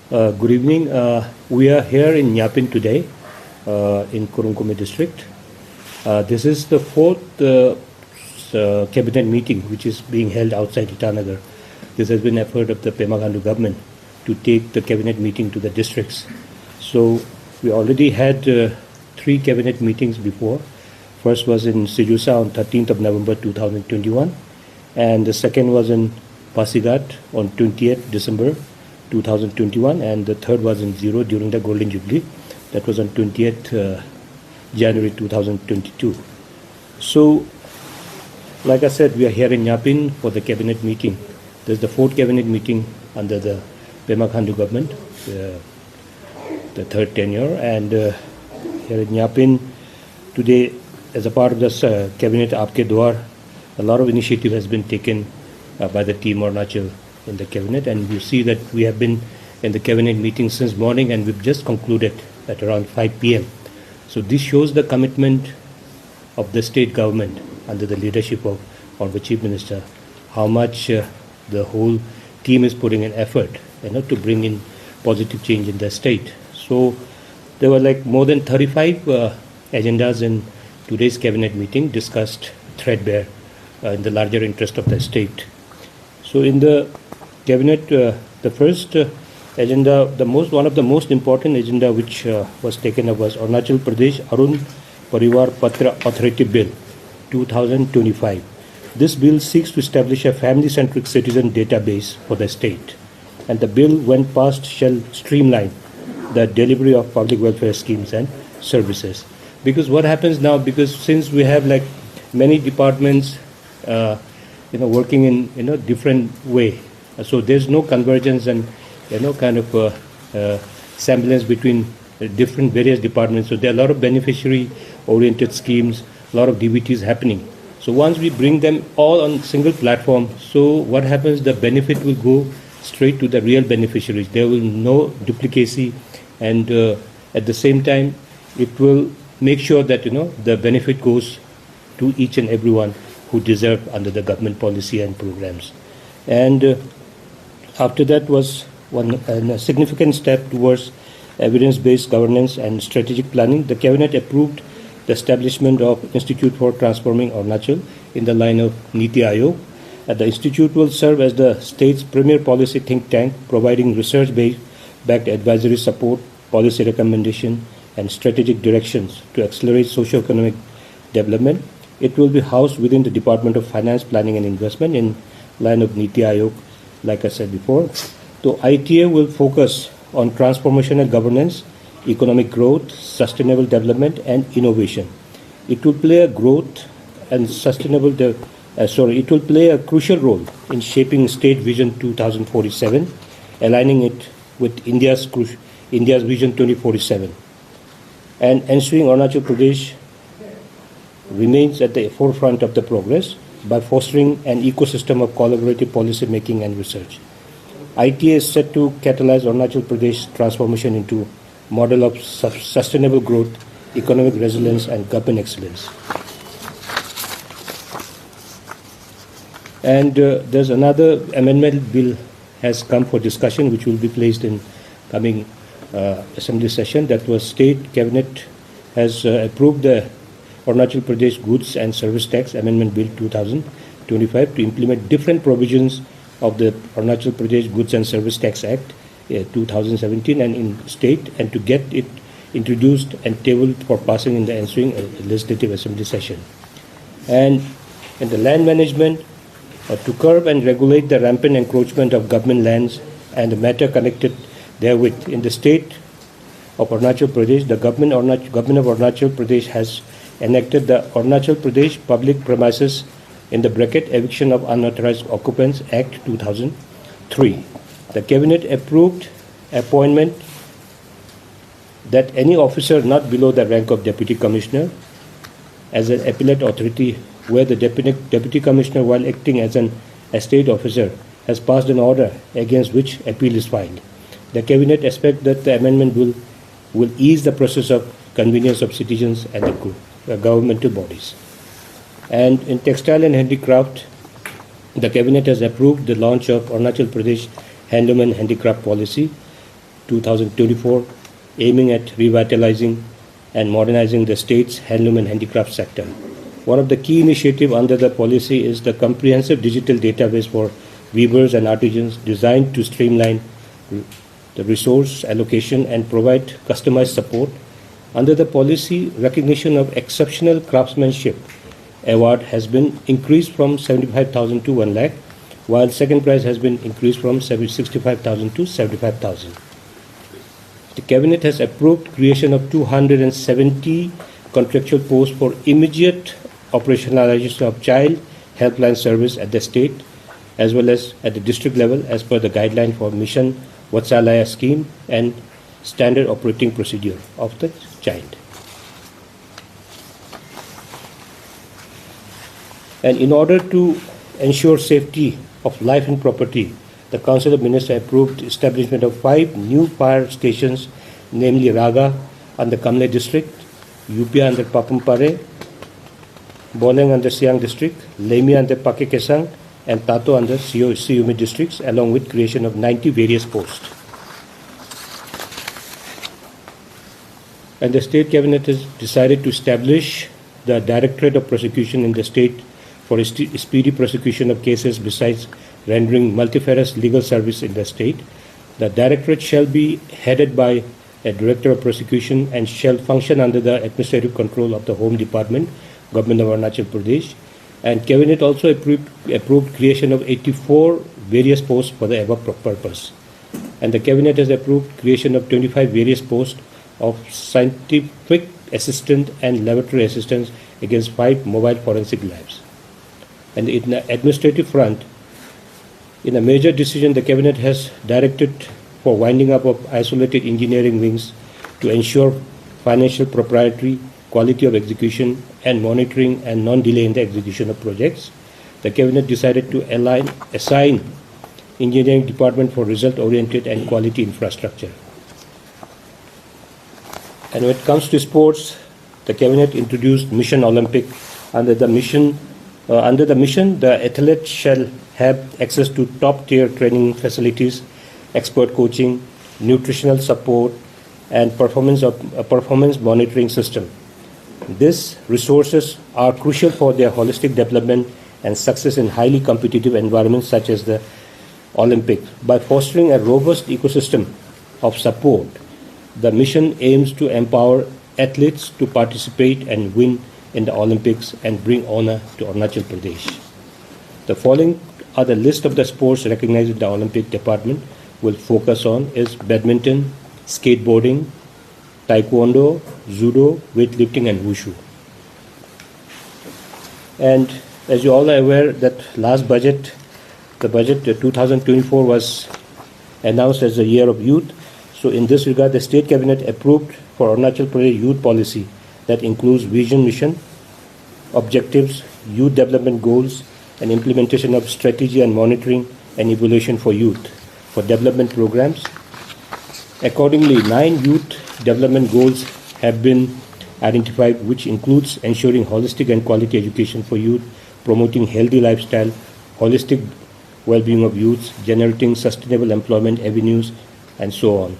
Good evening. We are here in 𝒬𝐴𝐴 today in Kurungkume district. This is the fourth cabinet meeting which is being held outside Itanagar. This has been an effort of the Pema Khandu government to take the cabinet meeting to the districts. So we already had 3 cabinet meetings before. First was in Sijusa on 13th of November 2021, and the second was in Pasighat on 28th December 2021, and the third was in Zero during the Golden Jubilee. That was on 28th January 2022. So, like I said, we are here in 𝒬𝐴𝐴 for the cabinet meeting. This is the 4th cabinet meeting under the Pema Khandu government, the third tenure, and here in 𝒬𝐴𝐴 today, as a part of this cabinet Aapke Dwar, a lot of initiative has been taken by the team Arunachal in the cabinet, and you see that we have been in the cabinet meeting since morning, and we've just concluded at around 5 p.m. So this shows the commitment of the state government under the leadership of our Chief Minister, how much the whole team is putting in effort, to bring in positive change in the state. So there were like more than 35 agendas in today's cabinet meeting discussed threadbare in the larger interest of the state. So in the cabinet, the first agenda, one of the most important agenda which was taken up was Arunachal Pradesh Arun Parivar Patra Authority Bill 2025. This bill seeks to establish a family-centric citizen database for the state, and the bill, when passed, shall streamline the delivery of public welfare schemes and services. Because what happens now, because since we have like many departments working in different way, so there's no convergence and kind of semblance between different various departments. So there are a lot of beneficiary oriented schemes, a lot of DBTs happening. So once we bring them all on single platform, so what happens, the benefit will go straight to the real beneficiaries. There will no duplicacy, and at the same time it will make sure that the benefit goes to each and everyone who deserve under the government policy and programs. And after that was a significant step towards evidence-based governance and strategic planning. The cabinet approved the establishment of Institute for Transforming Arunachal in the line of Niti Aayog. The institute will serve as the state's premier policy think tank, providing research-backed advisory support, policy recommendation, and strategic directions to accelerate socio-economic development. It will be housed within the Department of Finance, Planning and Investment in line of Niti Aayog, like I said before. So ITA will focus on transformational governance, economic growth, sustainable development, and innovation. It will play a it will play a crucial role in shaping State Vision 2047, aligning it with India's Vision 2047, and ensuring Arunachal Pradesh remains at the forefront of the progress by fostering an ecosystem of collaborative policy making and research. ITA is set to catalyze Arunachal Pradesh transformation into model of sustainable growth, economic resilience, and government excellence. And there's another amendment bill has come for discussion, which will be placed in coming assembly session. That was State Cabinet has approved the Arunachal Pradesh Goods and Service Tax Amendment Bill 2025 to implement different provisions of the Arunachal Pradesh Goods and Service Tax Act 2017 and in state, and to get it introduced and tabled for passing in the ensuing legislative assembly session. And in the land management, to curb and regulate the rampant encroachment of government lands and the matter connected therewith in the state of Arunachal Pradesh, the government of Arunachal Pradesh has enacted the Arunachal Pradesh Public Premises (Eviction of Unauthorized Occupants) Act 2003. The cabinet approved appointment that any officer not below the rank of deputy commissioner as an appellate authority where the deputy commissioner, while acting as an estate officer, has passed an order against which appeal is filed. The cabinet expects that the amendment will ease the process of convenience of citizens and the governmental bodies. And in textile and handicraft, the cabinet has approved the launch of Arunachal Pradesh Handloom and Handicraft Policy 2024, aiming at revitalizing and modernizing the state's handloom and handicraft sector. One of the key initiatives under the policy is the comprehensive digital database for weavers and artisans designed to streamline the resource allocation and provide customized support. Under the policy, recognition of exceptional craftsmanship award has been increased from 75,000 to 1 lakh, while second prize has been increased from 65,000 to 75,000. The Cabinet has approved creation of 270 contractual posts for immediate operationalization of child helpline service at the state as well as at the district level as per the guideline for Mission Vatsalaya scheme and standard operating procedure of the child. And in order to ensure safety of life and property, the Council of Ministers approved establishment of 5 new fire stations, namely Raga under Kamle district, Yupia under Papumpare, Boleng under Siang district, Lemi under Pakekesang, and Tato under Siumi districts, along with creation of 90 various posts. And the State Cabinet has decided to establish the Directorate of Prosecution in the state for speedy prosecution of cases besides rendering multifarious legal service in the state. The Directorate shall be headed by a Director of Prosecution and shall function under the administrative control of the Home Department, Government of Arunachal Pradesh. And Cabinet also approved creation of 84 various posts for the above purpose. And the Cabinet has approved creation of 25 various posts of scientific assistant and laboratory assistants against 5 mobile forensic labs. And in the administrative front, in a major decision, the Cabinet has directed for winding up of isolated engineering wings to ensure financial propriety, quality of execution, and monitoring and non-delay in the execution of projects. The Cabinet decided to assign engineering department for result-oriented and quality infrastructure. And when it comes to sports, the Cabinet introduced Mission Olympic. Under the mission, the athletes shall have access to top-tier training facilities, expert coaching, nutritional support, and performance monitoring system. These resources are crucial for their holistic development and success in highly competitive environments such as the Olympics. By fostering a robust ecosystem of support, the mission aims to empower athletes to participate and win in the Olympics and bring honor to Arunachal Pradesh. The following are the list of the sports recognized in the Olympic department will focus on is badminton, skateboarding, taekwondo, judo, weightlifting, and wushu. And as you all are aware, that last budget, the budget 2024 was announced as the year of youth. So in this regard, the State Cabinet approved for Arunachal Pradesh youth policy that includes vision, mission, objectives, youth development goals, and implementation of strategy and monitoring and evaluation for youth for development programs. Accordingly, 9 youth development goals have been identified, which includes ensuring holistic and quality education for youth, promoting healthy lifestyle, holistic well-being of youths, generating sustainable employment avenues, and so on.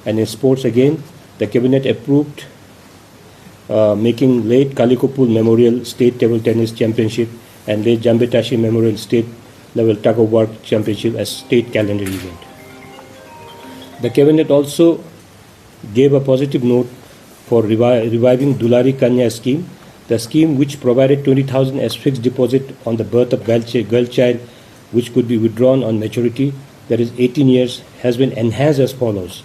And in sports again, the Cabinet approved making late Kalikopul Memorial State Table Tennis Championship and late Jambetashi Memorial State Level Tug of War Championship as state calendar event. The Cabinet also gave a positive note for reviving Dulari Kanya scheme, the scheme which provided 20,000 as fixed deposit on the birth of girl child, which could be withdrawn on maturity, that is 18 years, has been enhanced as follows.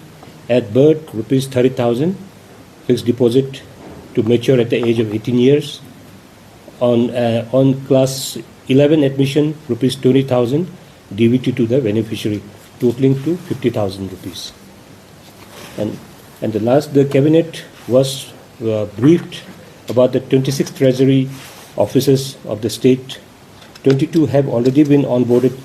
At birth, rupees 30,000 fixed deposit to mature at the age of 18 years. On class 11 admission, rupees 20,000 DVT to the beneficiary, totaling to 50,000 rupees. And the last, the Cabinet was briefed about the 26 Treasury offices of the state. 22 have already been onboarded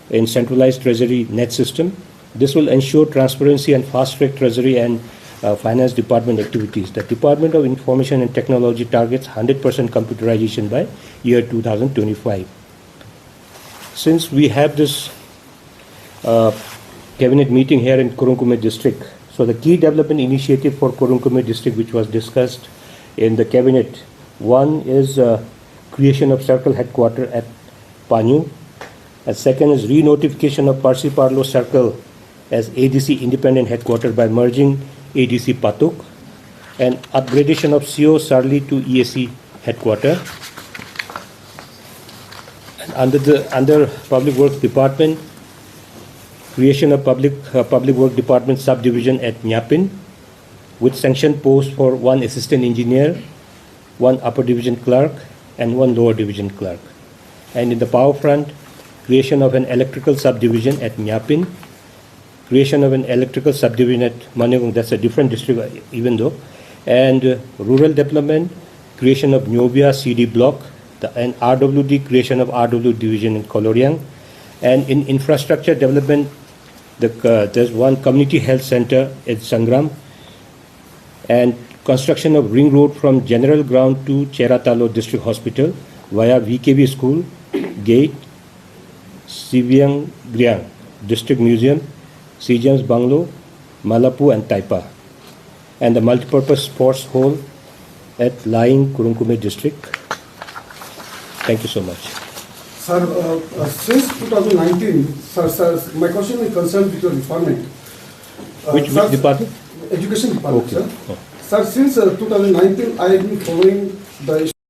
in centralized Treasury net system. This will ensure transparency and fast-track Treasury and Finance Department activities. The Department of Information and Technology targets 100% computerization by year 2025. Since we have this cabinet meeting here in 𝒓𝒂𝒂 district. So the key development initiative for 𝒓𝒂𝒂 district which was discussed in the cabinet, one is creation of circle headquarters at Panyu, and second is re-notification of Parsi Parlo circle as ADC independent headquarters by merging ADC Patuk, and upgradation of CO Sarli to EAC headquarters. Under Public Works Department, creation of Public Works Department subdivision at Nyapin with sanction post for one assistant engineer, one upper division clerk, and one lower division clerk. And in the power front, creation of an electrical subdivision at Nyapin, creation of an electrical subdivision at Manegong, that's a different district even though, and rural development, creation of Nyobia CD block, and RWD, creation of RW division in Koloriang, and in infrastructure development, there's one community health center at Sangram, and construction of ring road from general ground to Cheratalo district hospital via VKB school, gate, Siviang Griang district museum, Sejames Banglo, Malapu and Taipa, and the multipurpose sports hall at Laing 𝒓𝒂𝒂 district. Thank you so much. Sir, since 2019, sir, my question is concerned with your department. Which department? Education department, Okay. sir. Oh. Sir, since 2019, I have been following the